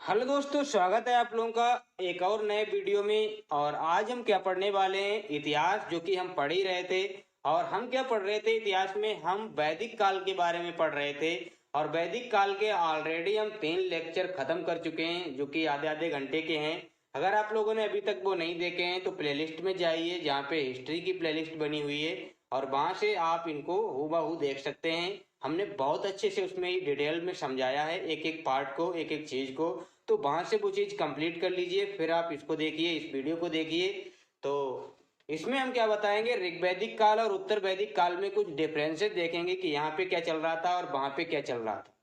Hello दोस्तों, स्वागत है आप लोगों का एक और नए वीडियो में। और आज हम क्या पढ़ने वाले हैं, इतिहास, जो कि हम पढ़ ही रहे थे। और हम क्या पढ़ रहे थे इतिहास में, हम वैदिक काल के बारे में पढ़ रहे थे। और वैदिक काल के ऑलरेडी हम 3 लेक्चर खत्म कर चुके हैं, जो कि आधे आधे घंटे के हैं। अगर आप लोगों ने अभी तक वो नहीं देखे हैं तो प्लेलिस्ट में जाइए, जहाँ पे हिस्ट्री की प्लेलिस्ट बनी हुई है, और वहां से आप इनको हूबहू देख सकते हैं। हमने बहुत अच्छे से उसमें डिटेल में समझाया है, एक एक पार्ट को, एक एक चीज को। तो वहां से वो चीज कंप्लीट कर लीजिए, फिर आप इसको देखिए, इस वीडियो को देखिए। तो इसमें हम क्या बताएंगे, ऋग्वैदिक काल और उत्तर वैदिक काल में कुछ डिफरेंसेस देखेंगे कि यहाँ पे क्या चल रहा था और वहां पे क्या चल रहा था।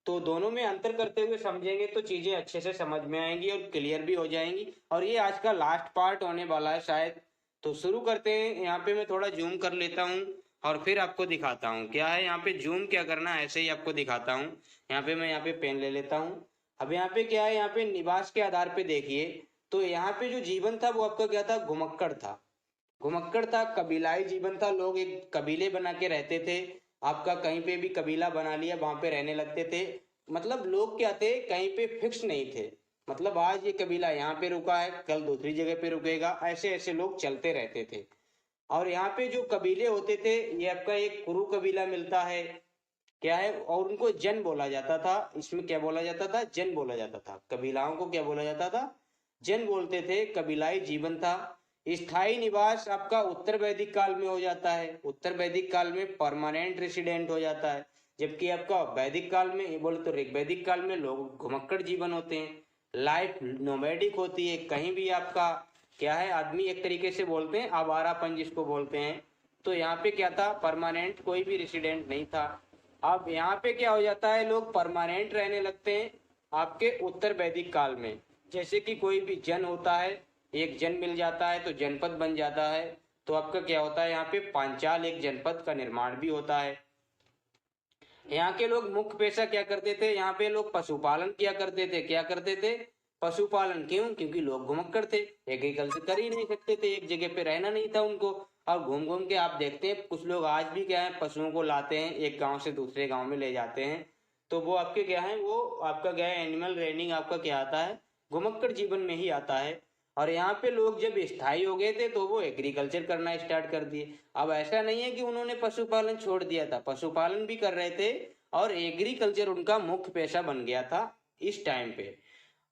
तो दोनों में अंतर करते हुए समझेंगे तो चीजें अच्छे से समझ में आएंगी और क्लियर भी हो जाएंगी। और ये आज का लास्ट पार्ट होने वाला है शायद। तो शुरू करते हैं। यहाँ पे मैं थोड़ा जूम कर लेता हूँ और फिर आपको दिखाता हूँ क्या है। यहाँ पे जूम क्या करना है, ऐसे ही आपको दिखाता हूँ। मैं यहाँ पे पेन ले लेता हूँ। अब यहाँ पे क्या है, यहाँ पे निवास के आधार पे देखिए। तो यहाँ पे जो जीवन था वो आपका क्या था, घुमक्कड़ था। घुमक्कड़ था, कबीलाई जीवन था। लोग एक कबीले बना के रहते थे। आपका कहीं पे भी कबीला बना लिया, वहां पे रहने लगते थे। मतलब लोग क्या थे, कहीं पे फिक्स नहीं थे। मतलब आज ये कबीला यहाँ पे रुका है, कल दूसरी जगह पे रुकेगा, ऐसे ऐसे लोग चलते रहते थे। और यहाँ पे जो कबीले होते थे, ये आपका एक कुरु कबीला मिलता है, क्या है, और उनको जन बोला जाता था। इसमें क्या बोला जाता था, जन बोला जाता था। कबीलाओं को क्या बोला जाता था, जन बोलते थे। कबीलाई जीवन था। स्थायी निवास आपका उत्तर वैदिक काल में हो जाता है। उत्तर वैदिक काल में परमानेंट रेसिडेंट हो जाता है। जबकि आपका वैदिक काल में ये बोले तो ऋग्वैदिक काल में लोग घुमक्कड़ जीवन होते हैं। लाइफ नोमैडिक होती है, कहीं भी आपका क्या है, आदमी एक तरीके से बोलते हैं आवारापन जिसको बोलते हैं। तो यहाँ पे क्या था, परमानेंट कोई भी रेसिडेंट नहीं था। अब यहाँ पे क्या हो जाता है, लोग परमानेंट रहने लगते हैं आपके उत्तर वैदिक काल में। जैसे कि कोई भी जन होता है, एक जन मिल जाता है तो जनपद बन जाता है। तो आपका क्या होता है, यहाँ पे पांचाल एक जनपद का निर्माण भी होता है। यहाँ के लोग मुख्य पेशा क्या करते थे, यहाँ पे लोग पशुपालन किया करते थे। क्या करते थे, पशुपालन। क्यों, क्योंकि लोग घुमक्कड़ थे, एग्रीकल्चर कर ही नहीं सकते थे, एक जगह पे रहना नहीं था उनको। और घूम घूम के आप देखते हैं कुछ लोग आज भी क्या है, पशुओं को लाते हैं, एक गांव से दूसरे गांव में ले जाते हैं। तो वो आपके क्या है, वो आपका क्या है, एनिमल रेनिंग आपका क्या आता है, घुमक्कड़ जीवन में ही आता है। और यहाँ पे लोग जब स्थायी हो गए थे तो वो एग्रीकल्चर करना स्टार्ट कर दिए। अब ऐसा नहीं है कि उन्होंने पशुपालन छोड़ दिया था, पशुपालन भी कर रहे थे और एग्रीकल्चर उनका मुख्य पेशा बन गया था इस टाइम पे।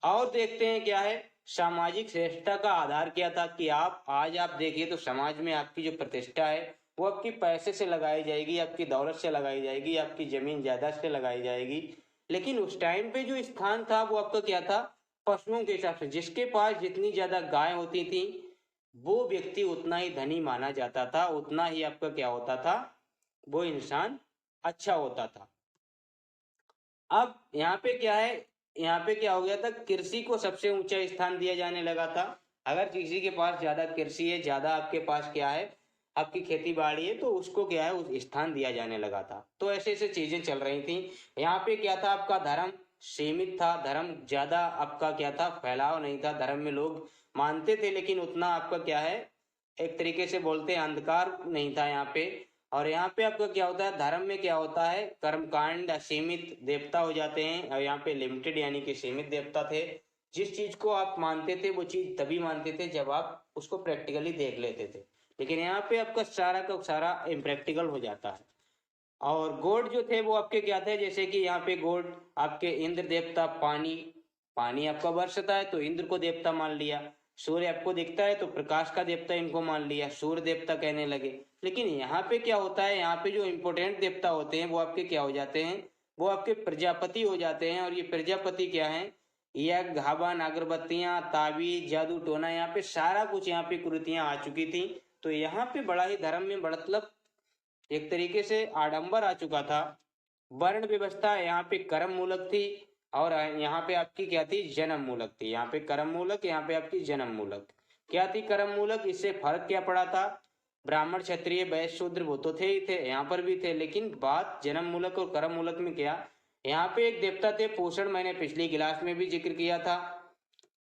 और देखते हैं क्या है, सामाजिक श्रेष्ठता का आधार क्या था, कि आप आज आप देखिए तो समाज में आपकी जो प्रतिष्ठा है वो आपकी पैसे से लगाई जाएगी, आपकी दौलत से लगाई जाएगी, आपकी जमीन जायदाद से लगाई जाएगी। लेकिन उस टाइम पे जो स्थान था वो आपका क्या था, पशुओं के हिसाब से। जिसके पास जितनी ज्यादा गाय होती थी वो व्यक्ति उतना ही धनी माना जाता था, उतना ही आपका क्या होता था, वो इंसान अच्छा होता था। अब यहाँ पे क्या है, यहाँ पे क्या हो गया था, कृषि को सबसे ऊंचा स्थान दिया जाने लगा था। अगर किसी के पास ज्यादा कृषि है, ज्यादा आपके पास क्या है, आपकी खेती बाड़ी है, तो उसको क्या है, उस स्थान दिया जाने लगा था। तो ऐसे ऐसे चीजें चल रही थी। यहाँ पे क्या था, आपका धर्म सीमित था, धर्म ज्यादा आपका क्या था, फैलाव नहीं था। धर्म में लोग मानते थे लेकिन उतना आपका क्या है, एक तरीके से बोलते हैं अंधकार नहीं था यहाँ पे। और यहाँ पे आपका क्या होता है, धर्म में क्या होता है, कर्मकांड सीमित देवता हो जाते हैं। और यहाँ पे लिमिटेड यानी कि सीमित देवता थे। जिस चीज को आप मानते थे वो चीज तभी मानते थे जब आप उसको प्रैक्टिकली देख लेते थे। लेकिन यहाँ पे आपका सारा का सारा इम्प्रैक्टिकल हो जाता है। और गॉड जो थे वो आपके क्या थे, जैसे कि यहाँ पे गॉड आपके इंद्र देवता, पानी, पानी आपका बरसता है तो इंद्र को देवता मान लिया। सूर्य आपको दिखता है तो प्रकाश का देवता इनको मान लिया, सूर्य देवता कहने लगे। लेकिन यहाँ पे क्या होता है, यहाँ पे जो इम्पोर्टेंट देवता होते हैं वो आपके क्या हो जाते हैं, वो आपके प्रजापति हो जाते हैं। और ये प्रजापति क्या है, यज्ञ हवन अगरबत्तियां ताबीज जादू टोना, यहाँ पे सारा कुछ यहाँ पे कृतियां आ चुकी थी। तो यहाँ पे बड़ा ही धर्म में मतलब एक तरीके से आडंबर आ चुका था। वर्ण व्यवस्था यहाँ पे कर्म मूलक थी, और यहाँ पे आपकी क्या थी, जन्म मूलक थी। यहाँ पे कर्म मूलक, यहाँ पे आपकी जन्म मूलक। क्या थी कर्म मूलक, इससे फर्क क्या पड़ा था, ब्राह्मण क्षत्रिय वैश्य शूद्र वो तो थे ही थे, यहाँ पर भी थे। लेकिन बात जन्म मूलक और कर्म मूलक में क्या, यहाँ पे एक देवता थे पूषण, मैंने पिछली क्लास में भी जिक्र किया था।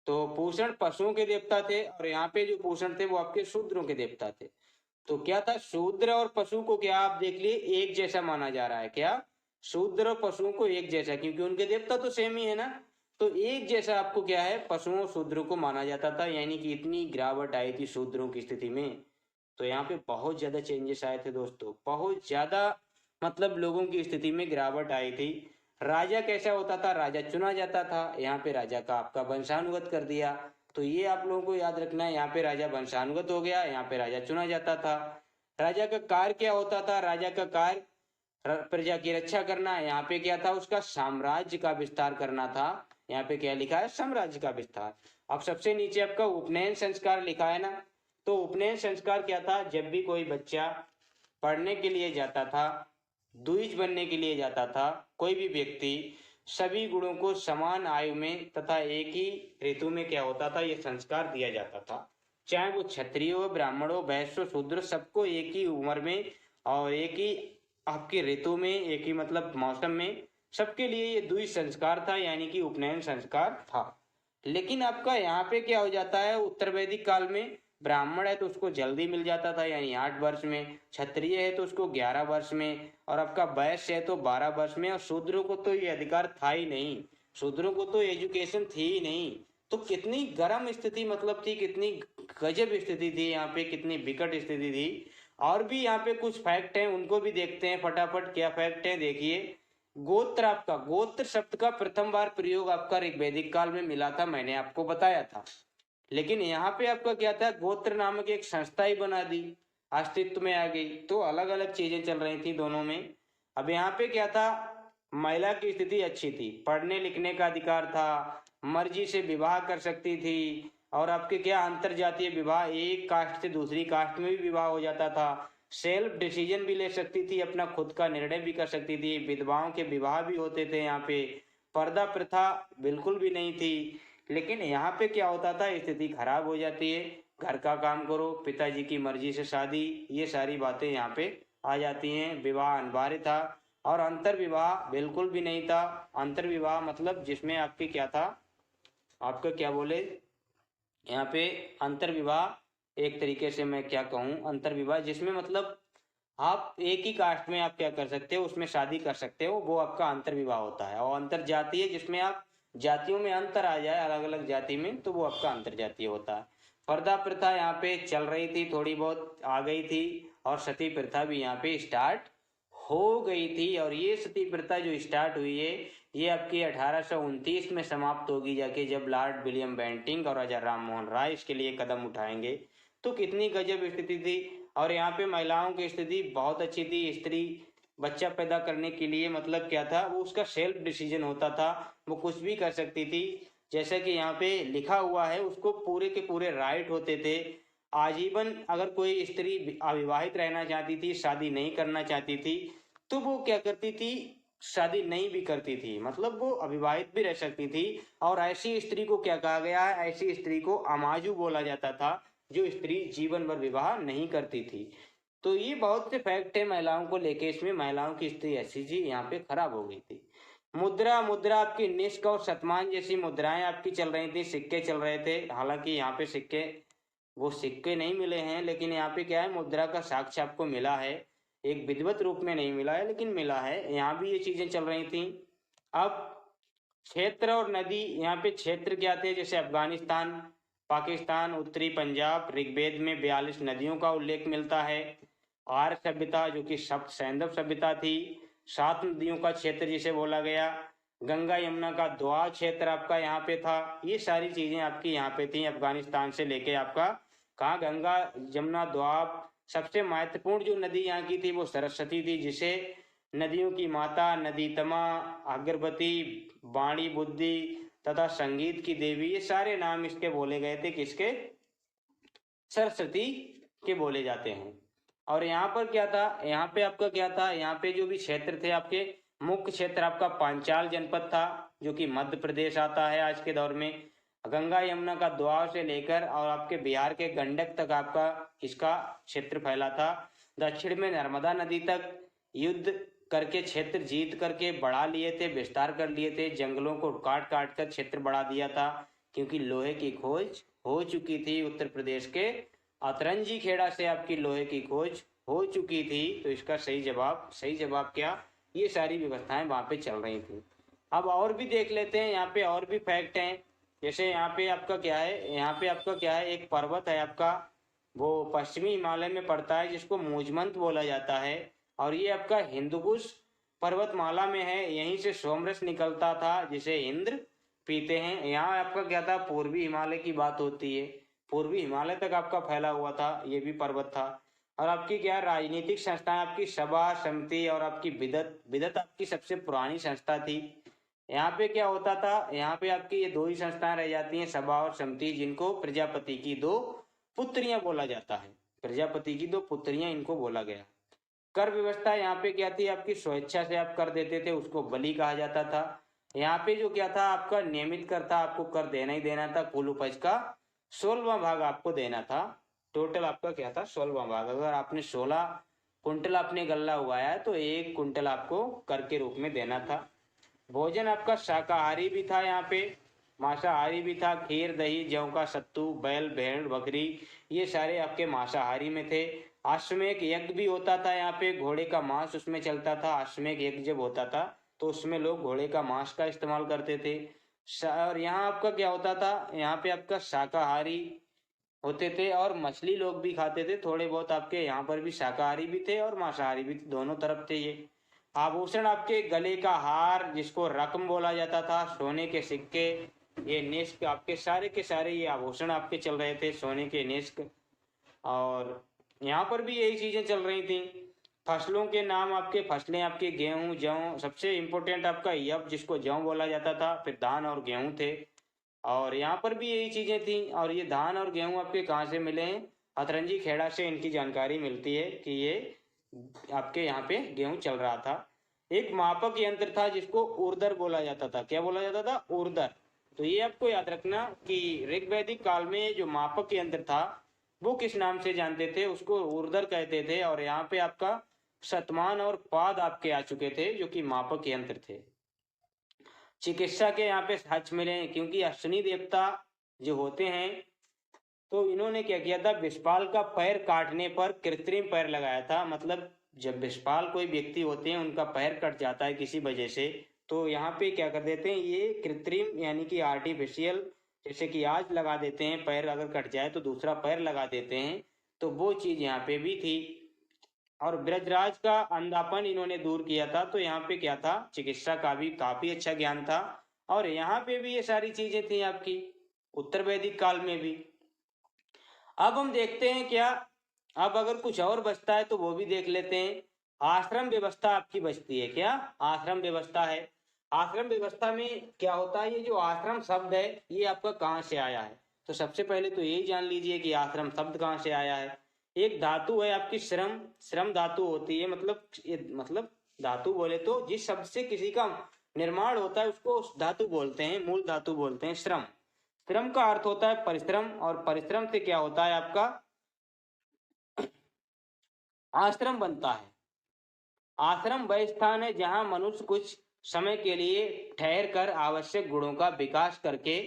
तो पूषण पशुओं के देवता थे, और यहाँ पे जो पूषण थे वो आपके शूद्रों के देवता थे। तो क्या था, शूद्र और पशु को क्या आप देख लिए एक जैसा माना जा रहा है, क्या शूद्र और पशुओं को एक जैसा, क्योंकि उनके देवता तो सेम ही है ना। तो एक जैसा आपको क्या है, पशुओं शूद्रों को माना जाता था, यानी कि इतनी गिरावट आई थी शूद्रों की स्थिति में। तो यहाँ पे बहुत ज्यादा चेंजेस आए थे दोस्तों, बहुत ज्यादा, मतलब लोगों की स्थिति में गिरावट आई थी। राजा कैसा होता था, राजा चुना जाता था, यहाँ पे राजा का आपका वंशानुगत कर दिया। तो ये आप लोगों को याद रखना है, यहाँ पे राजा वंशानुगत हो गया, यहाँ पे राजा चुना जाता था। राजा का कार्य क्या होता था, राजा का कार्य प्रजा की रक्षा करना। यहाँ पे क्या था, उसका साम्राज्य का विस्तार करना था। यहाँ पे क्या लिखा है, साम्राज्य का विस्तार। अब सबसे नीचे आपका उपनयन संस्कार लिखा है ना। तो उपनयन संस्कार क्या था, जब भी कोई बच्चा पढ़ने के लिए जाता था, द्विज बनने के लिए जाता था, कोई भी व्यक्ति, सभी गुणों को समान आयु में तथा एक ही ऋतु में क्या होता था, ये संस्कार दिया जाता था। चाहे वो क्षत्रिय हो, ब्राह्मण हो, वैश्य हो, शूद्र, सबको एक ही उम्र में और एक ही आपके ऋतु में, एक ही मतलब मौसम में, सबके लिए ये द्विज संस्कार था, यानी कि उपनयन संस्कार था। लेकिन आपका यहाँ पे क्या हो जाता है, उत्तर वैदिक काल में ब्राह्मण है तो उसको जल्दी मिल जाता था, यानी 8 वर्ष में, क्षत्रिय है तो उसको 11 वर्ष में, और आपका वैश्य है तो 12 वर्ष में, और शूद्रों को तो ये अधिकार था ही नहीं, शूद्रों को तो एजुकेशन थी ही नहीं। तो कितनी गर्म स्थिति मतलब थी, कितनी गजब स्थिति थी यहाँ पे, कितनी विकट स्थिति थी। और भी यहाँ पे कुछ फैक्ट हैं, उनको भी देखते हैं फटाफट। क्या फैक्ट है, देखिए। गोत्र, आपका गोत्र शब्द का प्रथम बार प्रयोग आपका ऋग्वैदिक काल में मिला था, मैंने आपको बताया था। लेकिन यहाँ पे आपका क्या था, गोत्र नामक एक संस्था ही बना दी, अस्तित्व में आ गई। तो अलग अलग चीजें चल रही थी दोनों में। अब यहाँ पे क्या था, महिला की स्थिति अच्छी थी, पढ़ने लिखने का अधिकार था, मर्जी से विवाह कर सकती थी, और आपके क्या अंतर जातीय विवाह, एक कास्ट से दूसरी कास्ट में भी विवाह हो जाता था, सेल्फ डिसीजन भी ले सकती थी, अपना खुद का निर्णय भी कर सकती थी, विधवाओं के विवाह भी होते थे यहाँ पे, पर्दा प्रथा बिल्कुल भी नहीं थी। लेकिन यहाँ पे क्या होता था, स्थिति खराब हो जाती है, घर का काम करो, पिताजी की मर्जी से शादी, ये सारी बातें यहाँ पे आ जाती हैं। विवाह अनिवार्य था, और अंतर विवाह बिल्कुल भी नहीं था। अंतर विवाह मतलब जिसमें आपके क्या था, आपका क्या बोले यहाँ पे, अंतर विवाह एक तरीके से मैं क्या कहूँ, अंतर विवाह जिसमें मतलब आप एक ही कास्ट में आप क्या कर सकते हो, उसमें शादी कर सकते हो, वो आपका अंतर विवाह होता है। और अंतर जातीय जिसमें आप जातियों में अंतर आ जाए, अलग अलग जाति में, तो वो आपका अंतर जातीय होता है। पर्दा प्रथा यहाँ पे चल रही थी, थोड़ी बहुत आ गई थी, और सती प्रथा भी यहाँ पे स्टार्ट हो गई थी। और ये सती प्रथा जो स्टार्ट हुई है, ये आपकी 1829 में समाप्त होगी जाके, जब लॉर्ड विलियम बेंटिंक और राजा राम मोहन राय इसके लिए कदम उठाएंगे। तो कितनी गजब स्थिति थी। और यहाँ पे महिलाओं की स्थिति बहुत अच्छी थी। स्त्री बच्चा पैदा करने के लिए मतलब क्या था, वो उसका सेल्फ डिसीजन होता था, वो कुछ भी कर सकती थी। जैसा कि यहाँ पे लिखा हुआ है, उसको पूरे के पूरे राइट होते थे। आजीवन अगर कोई स्त्री अविवाहित रहना चाहती थी, शादी नहीं करना चाहती थी, तो वो क्या करती थी, शादी नहीं भी करती थी, मतलब वो अविवाहित भी रह सकती थी। और ऐसी स्त्री को क्या कहा गया है, ऐसी स्त्री को अमाजु बोला जाता था, जो स्त्री जीवन भर विवाह नहीं करती थी। तो ये बहुत से फैक्ट है महिलाओं को लेके, इसमें महिलाओं की स्थिति ऐसी जी यहाँ पे खराब हो गई थी। मुद्रा, मुद्रा आपकी निष्क और शतमान जैसी मुद्राएं आपकी चल रही थी, सिक्के चल रहे थे। हालांकि यहाँ पे सिक्के, वो सिक्के नहीं मिले हैं, लेकिन यहाँ पे क्या है, मुद्रा का साक्ष्य आपको मिला है, एक विधिवत रूप में नहीं मिला है, लेकिन मिला है। यहाँ भी ये चीजें चल रही थी। अब क्षेत्र और नदी, यहाँ पे क्षेत्र क्या थे, जैसे अफगानिस्तान, पाकिस्तान, उत्तरी पंजाब, ऋग्वेद में 42 नदियों का उल्लेख मिलता है। आर्य सभ्यता जो कि सप्त सैंधव सभ्यता थी, 7 नदियों का क्षेत्र जिसे बोला गया। गंगा यमुना का द्वा क्षेत्र आपका यहाँ पे था। ये सारी चीजें आपकी यहाँ पे थी, अफगानिस्तान से लेके आपका कहाँ, गंगा यमुना द्वाब। सबसे महत्वपूर्ण जो नदी यहाँ की थी वो सरस्वती थी, जिसे नदियों की माता, नदीतमा, अगरबती, वाणी बुद्धि तथा संगीत की देवी, ये सारे नाम इसके बोले गए थे, किसके, सरस्वती के बोले जाते हैं। और यहाँ पर क्या था, यहाँ पे आपका क्या था, यहाँ पे जो भी क्षेत्र थे आपके, मुख्य क्षेत्र आपका पांचाल जनपद था, जो कि मध्य प्रदेश आता है आज के दौर में। गंगा यमुना का द्वार से लेकर और आपके बिहार के गंडक तक आपका इसका क्षेत्र फैला था। दक्षिण में नर्मदा नदी तक युद्ध करके क्षेत्र जीत करके बढ़ा लिए थे, विस्तार कर लिए थे, जंगलों को काट काट कर क्षेत्र बढ़ा दिया था, क्योंकि लोहे की खोज हो चुकी थी। उत्तर प्रदेश के अतरंजी खेड़ा से आपकी लोहे की खोज हो चुकी थी। तो इसका सही जवाब क्या, ये सारी व्यवस्थाएं वहां पे चल रही थी। अब और भी देख लेते हैं, यहाँ पे और भी फैक्ट हैं। जैसे यहाँ पे आपका क्या है, यहाँ पे आपका क्या है, एक पर्वत है आपका, वो पश्चिमी हिमालय में पड़ता है जिसको मूजमंत बोला जाता है, और ये आपका हिंदुकुश पर्वतमाला में है। यहीं से सोमरस निकलता था जिसे इंद्र पीते हैं। यहाँ आपका क्या था, पूर्वी हिमालय की बात होती है, पूर्वी हिमालय तक आपका फैला हुआ था ये भी पर्वत था। और आपकी क्या राजनीतिक संस्थाएं, आपकी सभा समिति और आपकी बिदत बिदत आपकी सबसे पुरानी संस्था थी। यहाँ पे क्या होता था, यहाँ पे आपकी ये दो ही संस्थाएं रह जाती हैं, सभा और समिति, जिनको प्रजापति की दो पुत्रियां बोला जाता है। प्रजापति की दो पुत्रियां इनको बोला गया। कर व्यवस्था यहाँ पे क्या थी, आपकी स्वेच्छा से आप कर देते थे, उसको बलि कहा जाता था। यहाँ पे जो क्या था, आपका नियमित कर था, आपको कर देना ही देना था। कुल उपज का 16वां भाग आपको देना था। टोटल आपका क्या था, 16वां भाग। अगर आपने 16 कुंटल आपने गल्ला उगाया है तो 1 कुंटल आपको कर के रूप में देना था। भोजन आपका शाकाहारी भी था, यहाँ पे मांसाहारी भी था। खीर दही जौ का सत्तू, बैल भेड़ बकरी, ये सारे आपके मांसाहारी में थे। अश्वमेध यज्ञ भी होता था यहाँ पे, घोड़े का मांस उसमें चलता था। अश्वमेध यज्ञ जब होता था तो उसमें लोग घोड़े का मांस का इस्तेमाल करते थे। और यहाँ आपका क्या होता था, यहाँ पे आपका शाकाहारी होते थे और मछली लोग भी खाते थे थोड़े बहुत। आपके यहाँ पर भी शाकाहारी भी थे और मांसाहारी भी थे, दोनों तरफ थे ये। आभूषण आपके गले का हार जिसको रकम बोला जाता था, सोने के सिक्के, ये निष्क, आपके सारे के सारे ये आभूषण आपके चल रहे थे, सोने के निष्क। और यहाँ पर भी यही चीजें चल रही थी। फसलों के नाम आपके, फसलें आपके गेहूं जौ, सबसे इम्पोर्टेंट आपका यब जिसको जौ बोला जाता था, फिर धान और गेहूं थे। और यहाँ पर भी यही चीजें थी। और ये धान और गेहूं आपके कहाँ से मिले हैं, अतरंजी खेड़ा से इनकी जानकारी मिलती है कि ये आपके यहाँ पे गेहूं चल रहा था। एक मापक यंत्र था जिसको ऊर्दर बोला जाता था। क्या बोला जाता था, ऊर्दर। तो ये आपको याद रखना कि ऋग्वैदिक काल में जो मापक यंत्र था वो किस नाम से जानते थे, उसको ऊर्दर कहते थे। और यहाँ पे आपका शतमान और पाद आपके आ चुके थे जो कि मापक यंत्र थे। चिकित्सा के यहाँ पे साक्ष्य मिले हैं, क्योंकि अश्विनी देवता जो होते हैं तो इन्होंने क्या किया था, विषपाल का पैर काटने पर कृत्रिम पैर लगाया था। मतलब जब विषपाल कोई व्यक्ति होते हैं उनका पैर कट जाता है किसी वजह से, तो यहाँ पे क्या कर देते हैं, ये कृत्रिम यानी कि आर्टिफिशियल, जैसे कि आज लगा देते हैं पैर, अगर कट जाए तो दूसरा पैर लगा देते हैं, तो वो चीज यहाँ पे भी थी। और ब्रजराज का अंधापन इन्होंने दूर किया था। तो यहाँ पे क्या था, चिकित्सा का भी काफी अच्छा ज्ञान था। और यहाँ पे भी ये सारी चीजें थी आपकी उत्तर वैदिक काल में भी। अब हम देखते हैं क्या, अब अगर कुछ और बचता है तो वो भी देख लेते हैं। आश्रम व्यवस्था आपकी बचती है। क्या आश्रम व्यवस्था है, आश्रम व्यवस्था में क्या होता है, ये जो आश्रम शब्द है ये आपका कहाँ से आया है। तो सबसे पहले तो यही जान लीजिए कि आश्रम शब्द कहाँ से आया है। एक धातु है आपकी श्रम, श्रम धातु होती है, मतलब धातु बोले तो जिस शब्द से किसी का निर्माण होता है उसको धातु बोलते हैं, मूल धातु बोलते हैं श्रम। श्रम का अर्थ होता है परिश्रम, और परिश्रम से क्या होता है आपका आश्रम बनता है। आश्रम वह स्थान है जहां मनुष्य कुछ समय के लिए ठहर कर आवश्यक गुणों का विकास करके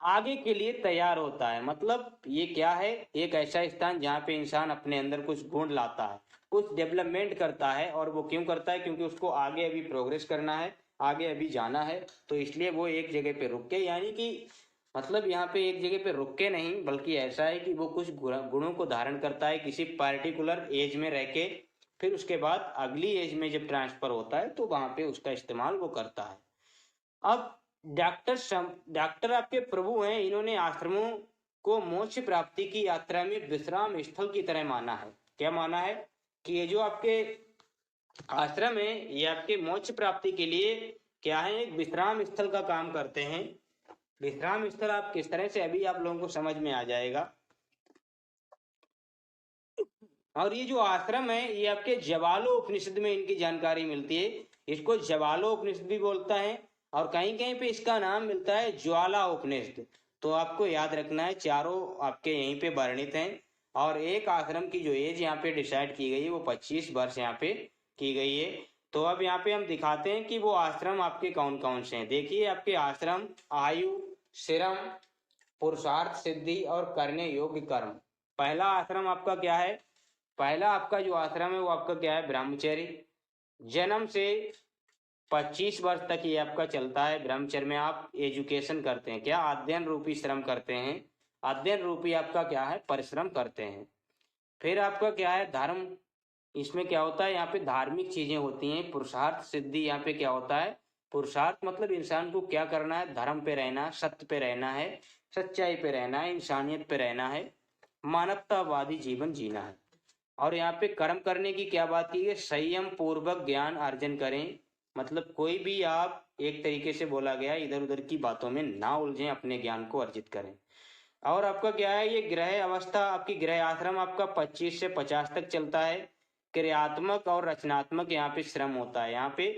आगे के लिए तैयार होता है। मतलब ये क्या है, एक ऐसा स्थान जहाँ पे इंसान अपने अंदर कुछ गुण लाता है, कुछ डेवलपमेंट करता है। और वो क्यों करता है, क्योंकि उसको आगे अभी प्रोग्रेस करना है, आगे अभी जाना है, तो इसलिए वो एक जगह पे रुक के, यानी कि मतलब यहाँ पे एक जगह पे रुक के नहीं, बल्कि ऐसा है कि वो कुछ गुणों को धारण करता है किसी पार्टिकुलर एज में रह के, फिर उसके बाद अगली एज में जब ट्रांसफर होता है तो वहां पे उसका इस्तेमाल वो करता है। अब डॉक्टर आपके प्रभु हैं, इन्होंने आश्रमों को मोक्ष प्राप्ति की यात्रा में विश्राम स्थल की तरह माना है। क्या माना है कि ये जो आपके आश्रम है ये आपके मोक्ष प्राप्ति के लिए क्या है, एक विश्राम स्थल का काम करते हैं। विश्राम स्थल आप किस तरह से, अभी आप लोगों को समझ में आ जाएगा। और ये जो आश्रम है ये आपके जवालो उपनिषद में इनकी जानकारी मिलती है। इसको जवालो उपनिषद भी बोलता है, और कहीं कहीं पे इसका नाम मिलता है ज्वाला उपनिषद। तो आपको याद रखना है, चारों आपके यहीं पे वर्णित हैं। और एक आश्रम की जो एज यहाँ पे डिसाइड की गई है वो 25 वर्ष यहाँ पे की गई है। तो अब यहाँ पे हम दिखाते हैं कि वो आश्रम आपके कौन कौन से हैं। देखिए आपके आश्रम आयु, श्रम, पुरुषार्थ सिद्धि और करने योग्य कर्म। पहला आश्रम आपका क्या है, पहला आपका जो आश्रम है वो आपका क्या है, ब्रह्मचर्य। जन्म से 25 वर्ष तक ये आपका चलता है। ब्रह्मचर्य में आप एजुकेशन करते हैं, क्या अध्ययन रूपी श्रम करते हैं, अध्ययन रूपी आपका क्या है परिश्रम करते हैं। फिर आपका क्या है धर्म, इसमें क्या होता है यहाँ पे धार्मिक चीजें होती हैं। पुरुषार्थ सिद्धि, यहाँ पे क्या होता है पुरुषार्थ मतलब इंसान को क्या करना है, धर्म पे रहना, सत्य पे रहना है, सच्चाई पे रहना है, इंसानियत पे रहना है, मानवतावादी जीवन जीना है। और यहाँ पे कर्म करने की क्या बात की है, संयम पूर्वक ज्ञान अर्जन करें। मतलब कोई भी आप एक तरीके से बोला गया इधर उधर की बातों में ना उलझें, अपने ज्ञान को अर्जित करें। और आपका क्या है ये ग्रह अवस्था, आपकी ग्रह आश्रम आपका 25 से 50 तक चलता है। क्रियात्मक और रचनात्मक यहाँ पे श्रम होता है। यहाँ पे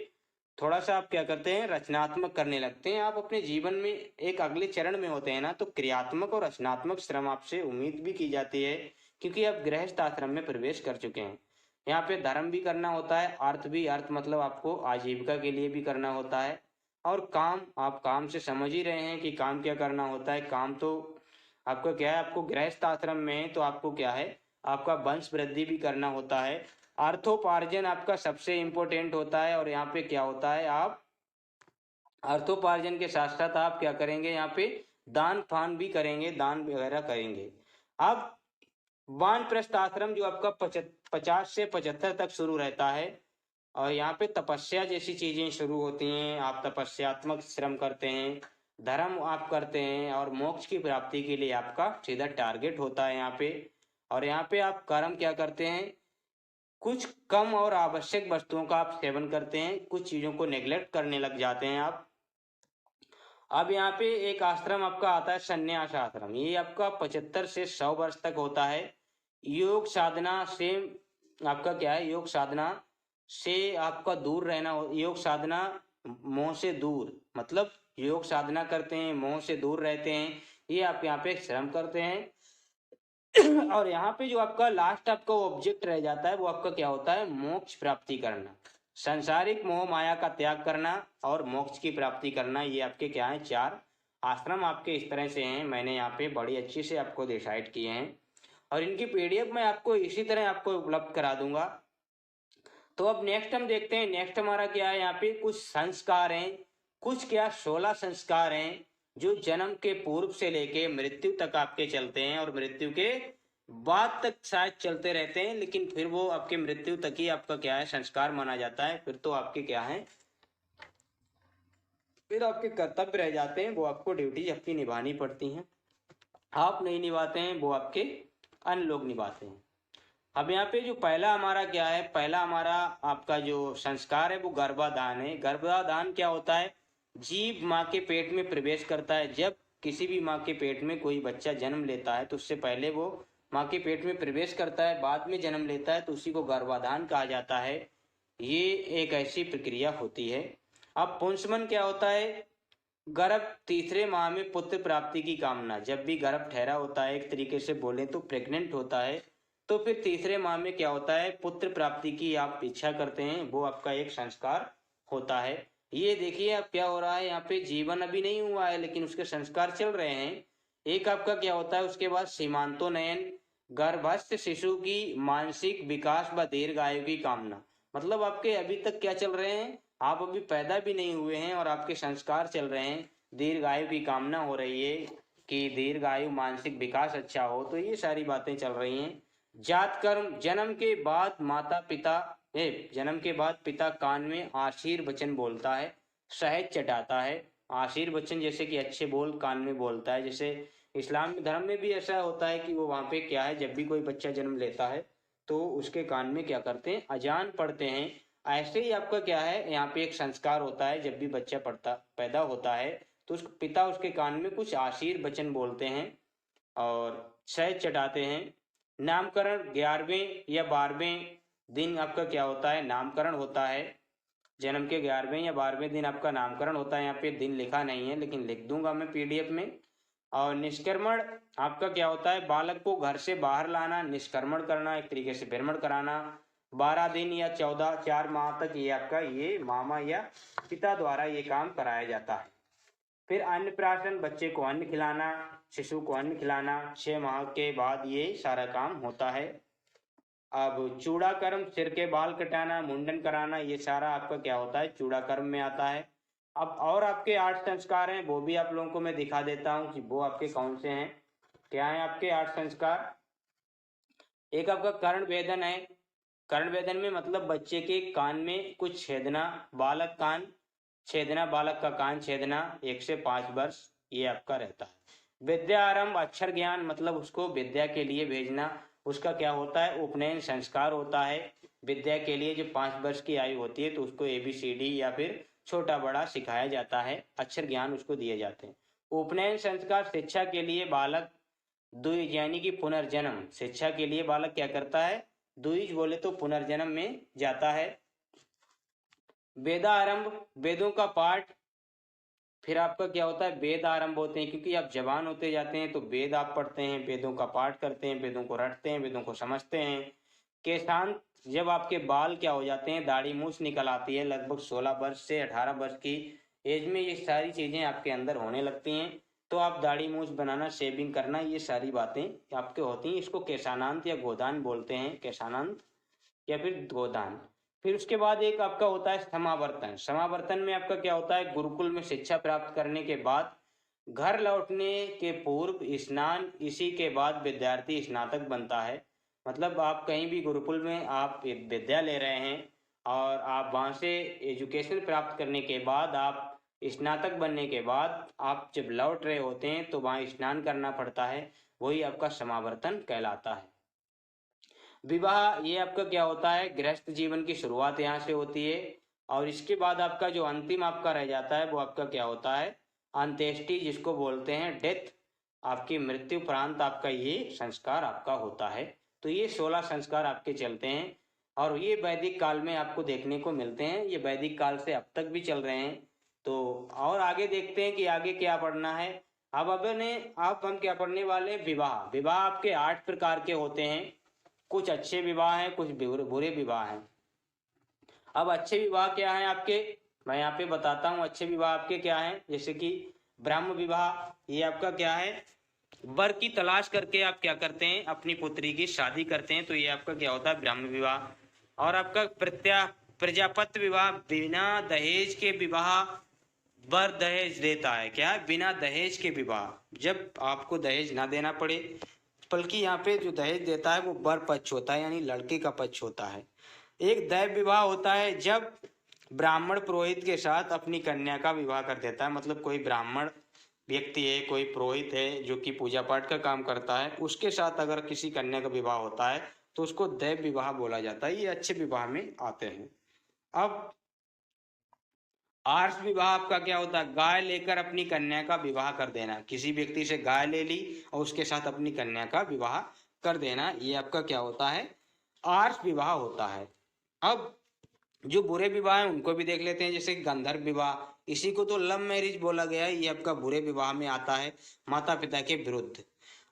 थोड़ा सा आप क्या करते हैं रचनात्मक करने लगते हैं, आप अपने जीवन में एक अगले चरण में होते हैं ना, तो क्रियात्मक और रचनात्मक श्रम आपसे उम्मीद भी की जाती है, क्योंकि आप गृहस्थ आश्रम में प्रवेश कर चुके हैं। यहाँ पे धर्म भी करना होता है, अर्थ भी, अर्थ मतलब आपको आजीविका के लिए भी करना होता है। और काम, आप काम से समझ ही रहे हैं कि काम क्या करना होता है। काम तो आपका क्या है, आपको गृहस्थ आश्रम में है तो आपको क्या है आपका वंश वृद्धि भी करना होता है। अर्थोपार्जन आपका सबसे इंपॉर्टेंट होता है। और यहाँ पे क्या होता है, आप अर्थोपार्जन के साथ साथ आप क्या करेंगे यहाँ पे दान फान भी करेंगे, दान वगैरह करेंगे। अब वानप्रस्थ आश्रम जो आपका 50 से 75 तक शुरू रहता है, और यहाँ पे तपस्या जैसी चीजें शुरू होती हैं। आप तपस्यात्मक श्रम करते हैं, धर्म आप करते हैं, और मोक्ष की प्राप्ति के लिए आपका सीधा टारगेट होता है यहाँ पे। और यहाँ पे आप कर्म क्या करते हैं, कुछ कम और आवश्यक वस्तुओं का आप सेवन करते हैं, कुछ चीजों को नेग्लेक्ट करने लग जाते हैं आप। अब यहाँ पे एक आश्रम आपका आता है संन्यास आश्रम, ये आपका 75 से 100 वर्ष तक होता है। योग साधना से आपका क्या है, योग साधना से आपका दूर रहना योग साधना मोह से दूर, मतलब योग साधना करते हैं, मोह से दूर रहते हैं, ये आप यहाँ पे श्रम करते हैं। और यहाँ पे जो आपका लास्ट आपका ऑब्जेक्ट रह जाता है वो आपका क्या होता है, मोक्ष प्राप्ति करना, संसारिक मोह माया का त्याग करना और मोक्ष की प्राप्ति करना। ये आपके क्या है, 4 आश्रम आपके इस तरह से हैं। मैंने यहाँ पे बड़ी अच्छी से आपको डिसाइड किए हैं, और इनकी पीडीएफ मैं आपको इसी तरह आपको उपलब्ध करा दूंगा। तो अब नेक्स्ट हम देखते हैं, नेक्स्ट हमारा क्या है, यहाँ पे कुछ संस्कार हैं, कुछ क्या 16 संस्कार हैं जो जन्म के पूर्व से लेके मृत्यु तक आपके चलते हैं, और मृत्यु के बाद तक शायद चलते रहते हैं, लेकिन फिर वो आपके मृत्यु तक ही आपका क्या है संस्कार माना जाता है। फिर तो आपके क्या है, फिर आपके कर्तव्य रह जाते हैं, वो आपको ड्यूटी आपकी निभानी पड़ती हैं। आप नहीं निभाते हैं, वो आपके अन्य लोग निभाते हैं। अब यहाँ पे जो पहला हमारा क्या है, पहला हमारा आपका जो संस्कार है वो गर्भाधान है। गर्भाधान क्या होता है, जीव माँ के पेट में प्रवेश करता है। जब किसी भी माँ के पेट में कोई बच्चा जन्म लेता है तो उससे पहले वो माँ के पेट में प्रवेश करता है, बाद में जन्म लेता है, तो उसी को गर्भाधान कहा जाता है। ये एक ऐसी प्रक्रिया होती है। अब पुंसवन क्या होता है, गर्भ तीसरे माह में पुत्र प्राप्ति की कामना। जब भी गर्भ ठहरा होता है, एक तरीके से बोले तो प्रेग्नेंट होता है, तो फिर तीसरे माह में क्या होता है, पुत्र प्राप्ति की आप इच्छा करते हैं, वो आपका एक संस्कार होता है। ये देखिए अब क्या हो रहा है, यहाँ पे जीवन अभी नहीं हुआ है लेकिन उसके संस्कार चल रहे हैं। एक आपका क्या होता है उसके बाद सीमांतोन्नयन, गर्भस्थ शिशु की मानसिक विकास व दीर्घायु की कामना। मतलब आपके अभी तक क्या चल रहे हैं, आप अभी पैदा भी नहीं हुए हैं और आपके संस्कार चल रहे हैं, दीर्घायु की कामना हो रही है कि दीर्घायु, मानसिक विकास अच्छा हो, तो ये सारी बातें चल रही हैं। जात कर्म, जन्म के बाद माता पिता जन्म के बाद पिता कान में आशीर वचन बोलता है, शहद चटाता है। आशीर वचन जैसे कि अच्छे बोल कान में बोलता है। जैसे इस्लाम धर्म में भी ऐसा होता है कि वो वहां पे क्या है, जब भी कोई बच्चा जन्म लेता है तो उसके कान में क्या करते हैं, अजान पढ़ते हैं। ऐसे ही आपका क्या है, यहाँ पे एक संस्कार होता है, जब भी बच्चा पैदा होता है तो उस पिता उसके कान में कुछ आशीर वचन बोलते हैं और शहद चटाते हैं। नामकरण 11वें या 12वें दिन आपका क्या होता है, नामकरण होता है। जन्म के 11वें या 12वें दिन आपका नामकरण होता है। यहाँ पे दिन लिखा नहीं है लेकिन लिख दूंगा मैं पीडीएफ में। और निष्क्रमण आपका क्या होता है, बालक को घर से बाहर लाना, निष्क्रमण करना, एक तरीके से भ्रमण कराना। 12 दिन या 4 माह तक ये आपका ये मामा या पिता द्वारा ये काम कराया जाता है। फिर अन्नप्राशन, बच्चे को अन्न खिलाना, शिशु को अन्न खिलाना, 6 माह के बाद ये सारा काम होता है। अब चूड़ा कर्म, सिर के बाल कटाना, मुंडन कराना, ये सारा आपका क्या होता है, चूड़ा कर्म में आता है। अब और आपके 8 संस्कार हैं, वो भी आप लोगों को मैं दिखा देता हूँ कि वो आपके कौन से हैं। क्या है आपके 8 संस्कार। एक आपका कर्ण वेदन है। कर्ण वेदन में मतलब बच्चे के कान में कुछ छेदना, बालक का कान छेदना 1 से 5 वर्ष, ये आपका रहता है। विद्या आरंभ, अक्षर ज्ञान, मतलब उसको विद्या के लिए भेजना, उसका क्या होता है, उपनयन संस्कार होता है। विद्या के लिए जो 5 वर्ष की आयु होती है तो उसको ABCD या फिर छोटा बड़ा सिखाया जाता है, अक्षर ज्ञान उसको दिए जाते हैं। उपनयन संस्कार शिक्षा के लिए बालक द्विज यानी कि पुनर्जन्म, शिक्षा के लिए बालक क्या करता है, द्विज बोले तो पुनर्जन्म में जाता है। वेदारंभ, वेदों का पाठ, फिर आपका क्या होता है, वेद आरंभ होते हैं, क्योंकि आप जवान होते जाते हैं तो वेद आप पढ़ते हैं, वेदों का पाठ करते हैं, वेदों को रटते हैं, वेदों को समझते हैं। केशांत, जब आपके बाल क्या हो जाते हैं, दाढ़ी मूछ निकल आती है, लगभग 16 वर्ष से 18 वर्ष की एज में ये सारी चीजें आपके अंदर होने लगती हैं, तो आप दाढ़ी मूछ बनाना, शेविंग करना, ये सारी बातें आपके होती हैं। इसको केशानांत या गोदान बोलते हैं, केशानांत या फिर गोदान। फिर उसके बाद एक आपका होता है समावर्तन। समावर्तन में आपका क्या होता है, गुरुकुल में शिक्षा प्राप्त करने के बाद घर लौटने के पूर्व स्नान, इसी के बाद विद्यार्थी स्नातक बनता है। मतलब आप कहीं भी गुरुकुल में आप विद्या ले रहे हैं और आप वहाँ से एजुकेशन प्राप्त करने के बाद आप स्नातक बनने के बाद आप जब लौट रहे होते हैं तो वहाँ स्नान करना पड़ता है, वही आपका समावर्तन कहलाता है। विवाह, ये आपका क्या होता है, गृहस्थ जीवन की शुरुआत यहाँ से होती है और इसके बाद आपका जो अंतिम आपका रह जाता है वो आपका क्या होता है, अंत्येष्टि, जिसको बोलते हैं डेथ। आपकी मृत्यु उपरांत आपका ये संस्कार आपका होता है। तो ये 16 संस्कार आपके चलते हैं और ये वैदिक काल में आपको देखने को मिलते हैं, ये वैदिक काल से अब तक भी चल रहे हैं। तो और आगे देखते हैं कि आगे क्या पढ़ना है। अब हम क्या पढ़ने वाले हैं, विवाह। विवाह आपके 8 प्रकार के होते हैं, कुछ अच्छे विवाह हैं, कुछ बुरे विवाह हैं। अब अच्छे विवाह क्या हैं आपके, मैं यहाँ पे बताता हूँ। अच्छे विवाह आपके क्या हैं, जैसे कि ब्राह्म विवाह, ये आपका क्या है, वर की तलाश करके आप क्या करते हैं, अपनी पुत्री की शादी करते हैं, तो ये आपका क्या होता है, ब्राह्म विवाह। और आपका प्रजापत्य विवाह, बिना दहेज के विवाह, वर दहेज देता है, क्या है, बिना दहेज के विवाह, जब आपको दहेज ना देना पड़े, बल्कि यहाँ पे जो दहेज देता है वो वर पक्ष होता है, यानी लड़के का पक्ष होता है। एक दैव विवाह होता है, जब ब्राह्मण पुरोहित के साथ अपनी कन्या का विवाह कर देता है, मतलब कोई ब्राह्मण व्यक्ति है, कोई पुरोहित है जो कि पूजा पाठ का काम करता है, उसके साथ अगर किसी कन्या का विवाह होता है तो उसको दैव विवाह बोला जाता है, ये अच्छे विवाह में आते हैं। अब आर्ष विवाह आपका क्या होता है, गाय लेकर अपनी कन्या का विवाह कर देना, किसी व्यक्ति से गाय ले ली और उसके साथ अपनी कन्या का विवाह कर देना, ये आपका क्या होता है, आर्ष विवाह होता है। अब जो बुरे विवाह हैं उनको भी देख लेते हैं, जैसे गंधर्व विवाह, इसी को तो लव मैरिज बोला गया है, ये आपका बुरे विवाह में आता है, माता पिता के विरुद्ध।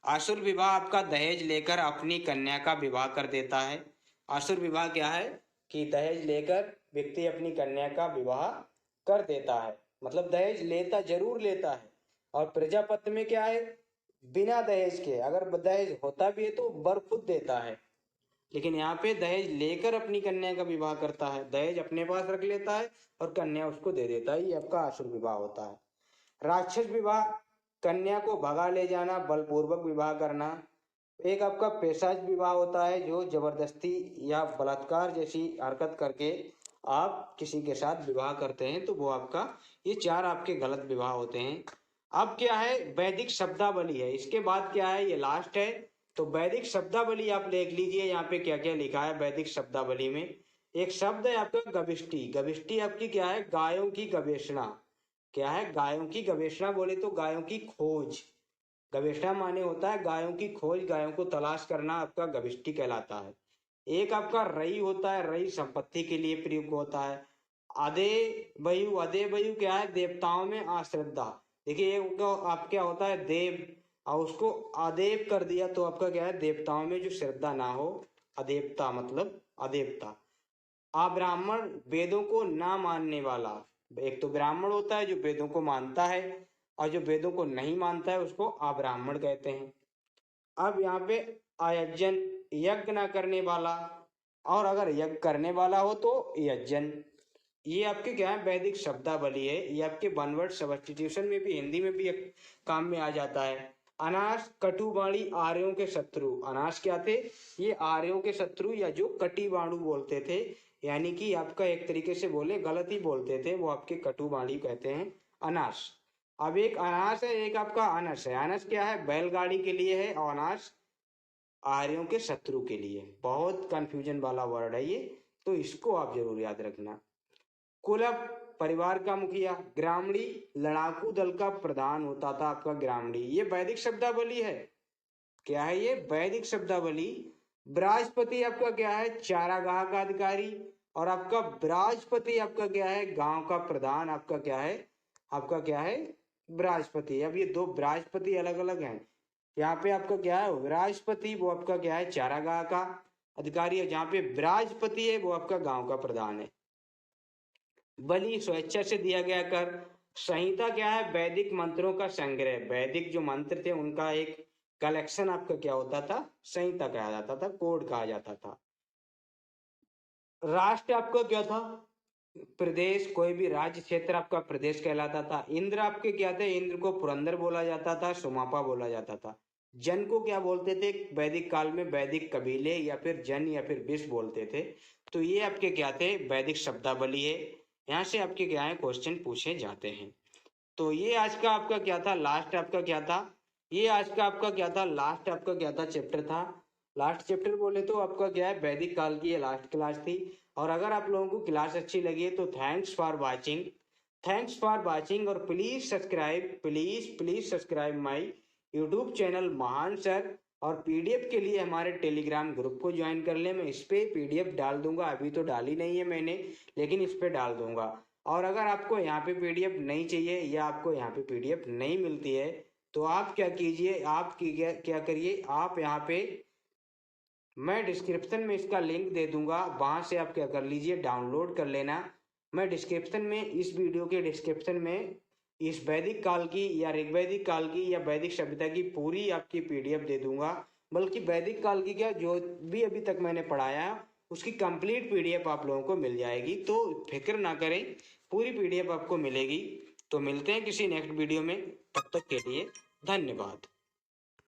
आसुर विवाह आपका दहेज लेकर अपनी कन्या का विवाह कर देता है। आसुर विवाह क्या है कि दहेज लेकर व्यक्ति अपनी कन्या का विवाह कर देता है, मतलब दहेज लेता जरूर लेता है। और प्रजापति में क्या है, बिना दहेज के, अगर दहेज होता भी है तो वर खुद देता है, लेकिन यहाँ पे दहेज लेकर अपनी कन्या का विवाह करता है, दहेज अपने पास रख लेता है और कन्या उसको दे देता है, ये आपका आसुर विवाह होता है। राक्षस विवाह, कन्या को भगा ले जाना, बलपूर्वक विवाह करना। एक आपका पेशाच विवाह होता है, जो जबरदस्ती या बलात्कार जैसी हरकत करके आप किसी के साथ विवाह करते हैं, तो वो आपका, ये 4 आपके गलत विवाह होते हैं। अब क्या है, वैदिक शब्दावली है, इसके बाद क्या है, ये लास्ट है। तो वैदिक शब्दावली आप देख लीजिए, यहाँ पे क्या क्या लिखा है वैदिक शब्दावली में। एक शब्द है आपका गविष्टि। गविष्टि आपकी क्या है, गायों की गवेषणा। क्या है, गायों की गवेषणा बोले तो गायों की खोज। गवेषणा माने होता है गायों की खोज, गायों को तलाश करना आपका गविष्टि कहलाता है। एक आपका रई होता है, रई संपत्ति के लिए प्रयुक्त होता है। अदे वयु, अदे वयु क्या है, देवताओं में अश्रद्धा। देखिए एक आप क्या होता है देव, और उसको अदेव कर दिया तो आपका क्या है, देवताओं में जो श्रद्धा ना हो, अदेवता मतलब अदेवता। अब्राह्मण, वेदों को ना मानने वाला। एक तो ब्राह्मण होता है जो वेदों को मानता है, और जो वेदों को नहीं मानता है उसको अब्राह्मण कहते हैं। अब यहाँ पे आयजन, यज्ञ ना करने वाला, और अगर यज्ञ करने वाला हो तो यज्जन। ये आपके क्या है, वैदिक शब्दावली है। ये आपके वन वर्ड सब्स्टिट्यूशन में भी, हिंदी में भी एक काम में आ जाता है। अनाश कटुबाणी आर्यों के शत्रु। अनाश क्या थे, ये आर्यों के शत्रु, या जो कटिबाणु बोलते थे, यानी कि आपका एक तरीके से बोले गलत ही बोलते थे, वो आपके कटुबाणी कहते हैं अनाश। अब एक अनाश है, एक आपका अनस है। अनस क्या है, बैलगाड़ी के लिए है, और अनाश आर्यों के शत्रु के लिए। बहुत कंफ्यूजन वाला वर्ड है ये, तो इसको आप जरूर याद रखना। कुलप परिवार का मुखिया। ग्रामणी लड़ाकू दल का प्रधान होता था आपका ग्रामणी। ये वैदिक शब्दावली है। क्या है ये, वैदिक शब्दावली। बृहस्पति आपका क्या है, चारागाह का अधिकारी। और आपका बृहस्पति आपका क्या है, गांव का प्रधान आपका क्या है, आपका क्या है, बृहस्पति। अब ये दो बृहस्पति अलग अलग हैं। यहाँ पे आपका क्या है, बृहस्पति वो आपका क्या है, चारागाह का अधिकारी है। जहाँ पे बृहस्पति है वो आपका गांव का प्रधान है। बलि स्वेच्छा से दिया गया कर। संहिता क्या है, वैदिक मंत्रों का संग्रह। वैदिक जो मंत्र थे उनका एक कलेक्शन आपका क्या होता था, संहिता कहा जाता था, कोड कहा जाता था। राष्ट्र आपका क्या था, प्रदेश। कोई भी राज्य क्षेत्र आपका प्रदेश कहलाता था। इंद्र आपके क्या थे, इंद्र को पुरंदर बोला जाता था, सुमापा बोला जाता था। जन को क्या बोलते थे वैदिक काल में, वैदिक कबीले या फिर जन या फिर विष बोलते थे। तो ये आपके क्या थे, वैदिक शब्दावली है। यहाँ से आपके क्या है, क्वेश्चन पूछे जाते हैं। तो ये आज का आपका क्या था, लास्ट आपका क्या था, ये आज का आपका क्या था, लास्ट आपका क्या था, चैप्टर था। लास्ट चैप्टर बोले तो आपका क्या है, वैदिक काल की ये लास्ट क्लास थी। और अगर आप लोगों को क्लास अच्छी लगी है तो thanks for watching, thanks for watching. और please subscribe, please subscribe my YouTube channel महान सर। और पीडीएफ के लिए हमारे टेलीग्राम ग्रुप को ज्वाइन कर ले। मैं इस पे पीडीएफ डाल दूंगा, अभी तो डाली नहीं है मैंने, लेकिन इस पे डाल दूंगा। और अगर आपको यहाँ पे पीडीएफ नहीं चाहिए या आपको यहाँ पे पीडीएफ नहीं मिलती है, तो आप क्या कीजिए, आप क्या करिए, आप यहाँ पे, मैं डिस्क्रिप्शन में इसका लिंक दे दूंगा, वहां से आप क्या कर लीजिए, डाउनलोड कर लेना। मैं डिस्क्रिप्शन में, इस वीडियो के डिस्क्रिप्शन में इस वैदिक काल की या ऋग्वैदिक काल की या वैदिक सभ्यता की पूरी आपकी पीडीएफ दे दूंगा। बल्कि वैदिक काल की क्या, जो भी अभी तक मैंने पढ़ाया है उसकी कंप्लीट पीडीएफ आप लोगों को मिल जाएगी। तो फिक्र ना करें, पूरी पीडीएफ आपको मिलेगी। तो मिलते हैं किसी नेक्स्ट वीडियो में, तब तक के लिए धन्यवाद।